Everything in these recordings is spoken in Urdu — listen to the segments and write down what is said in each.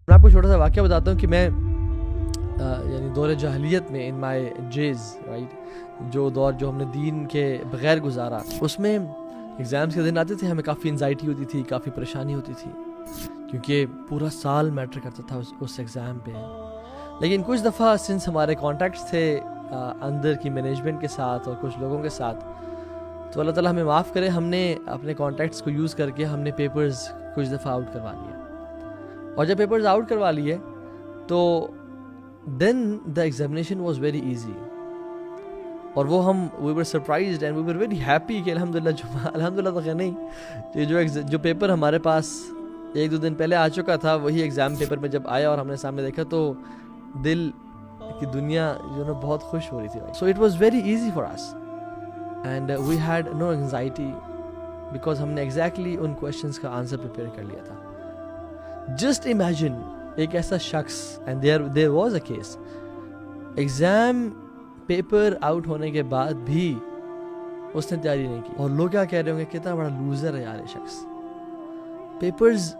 میں آپ کو چھوٹا سا واقعہ بتاتا ہوں کہ میں یعنی دور جاہلیت میں ان مائی جیز رائٹ، جو دور جو ہم نے دین کے بغیر گزارا، اس میں ایگزامس کے دن آتے تھے، ہمیں کافی انزائٹی ہوتی تھی، کافی پریشانی ہوتی تھی، کیونکہ پورا سال میٹر کرتا تھا اس ایگزام پہ. لیکن کچھ دفعہ سنس ہمارے کانٹیکٹس تھے اندر کی مینجمنٹ کے ساتھ اور کچھ لوگوں کے ساتھ، تو اللہ تعالیٰ ہمیں معاف کرے، ہم نے اپنے کانٹیکٹس کو یوز کر کے ہم نے پیپرز کچھ دفعہ آؤٹ کروا لیے. اور جب پیپرز آؤٹ کروا لیے تو دین دا ایگزامینیشن واز ویری ایزی، اور وہ ہم we were surprised and we were very happy کہ الحمدللہ تو خیر نہیں، کہ جو پیپر ہمارے پاس ایک دو دن پہلے آ چکا تھا، وہی ایگزام پیپر میں جب آیا اور ہم نے سامنے دیکھا تو دل کی دنیا جو نا بہت خوش ہو رہی تھی. So it was very easy for us and we had no anxiety because ہم نے ایگزیکٹلی ان کویشچنس کا آنسر پریپیئر کر لیا تھا. جسٹ امیجن ایک ایسا شخص، and there was a case, exam paper out ہونے کے بعد بھی اس نے تیاری نہیں کی، اور لوگ کیا کہہ رہے ہوں گے، کتنا بڑا لوزر ہے یار یہ شخص. پیپرز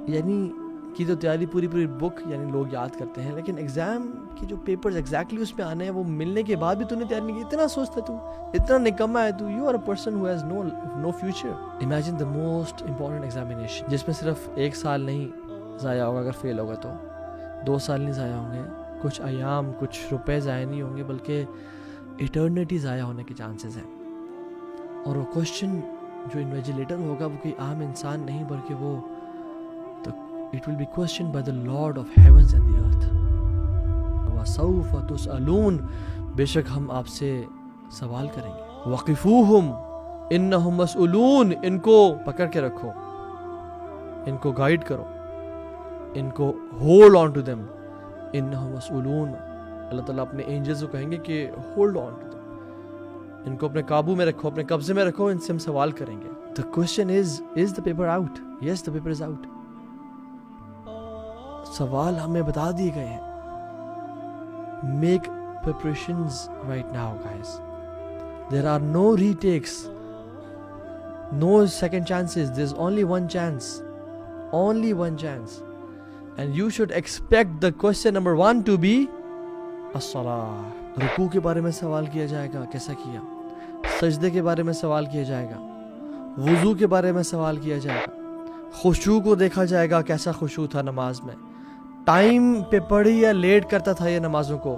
یعنی کی تو تیاری پوری بک یعنی لوگ یاد کرتے ہیں، لیکن ایگزام کی جو پیپرز ایگزیکٹلی اس میں آنے ہیں، وہ ملنے کے بعد بھی تو نے تیاری نہیں کی. اتنا سوچتا تو، اتنا نکما ہے تو، you are a person who has no future. Imagine the most important examination, جس میں صرف 1 سال نہیں ضائع ہوگا، اگر فیل ہوگا تو 2 سال نہیں ضائع ہوں گے، کچھ ایام کچھ روپے ضائع نہیں ہوں گے، بلکہ ایٹرنیٹی ضائع ہونے کے چانسز ہیں. اور وہ کوشچن جو انویجیلیٹر ہوگا وہ کوئی عام انسان نہیں، بلکہ وہ it will be questioned by the Lord of heavens and the earth. وَسَوْفَ تُسْأَلُونَ، بے شک ہم آپ سے سوال کریں گے. وَقِفُوهُمْ إِنَّهُمْ مَسْئُولُونَ، ان کو پکڑ کے رکھو، ان کو گائیڈ کرو، ان کو hold on to them. إِنَّهُمْ مَسْئُولُونَ، اللہ تعالیٰ اپنے اینجلز کو کہیں گے کہ hold on to them، ان کو اپنے قابو میں رکھو، اپنے قبضے میں رکھو، ان سے ہم سوال کریں گے. The question is the paper out? Yes, the paper is out. سوال ہمیں بتا دیے گئے ہیں. Make preparations right now, guys. There are no retakes, no second chances. There's only one chance. Only one chance. And you should expect the question number 1 to be as-salah. رکوع کے بارے میں سوال کیا جائے گا، کیسا کیا. سجدے کے بارے میں سوال کیا جائے گا. وضو کے بارے میں سوال کیا جائے گا. خشوع کو دیکھا جائے گا، کیسا خشوع تھا نماز میں. ٹائم پہ پڑھی یا لیٹ کرتا تھا یہ نمازوں کو،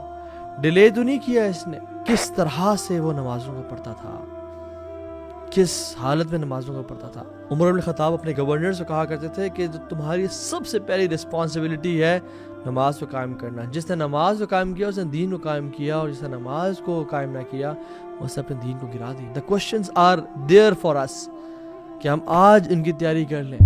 ڈیلے تو نہیں کیا اس نے. کس طرح سے وہ نمازوں کو پڑھتا تھا، کس حالت میں نمازوں کو پڑھتا تھا. عمر بن الخطاب اپنے گورنر سے کہا کرتے تھے کہ تمہاری سب سے پہلی رسپانسبلٹی ہے نماز کو قائم کرنا. جس نے نماز کو قائم کیا اس نے دین کو قائم کیا، اور جس نے نماز کو قائم نہ کیا اس نے اپنے دین کو گرا دی. The questions are there for us کہ ہم آج ان کی تیاری کر لیں.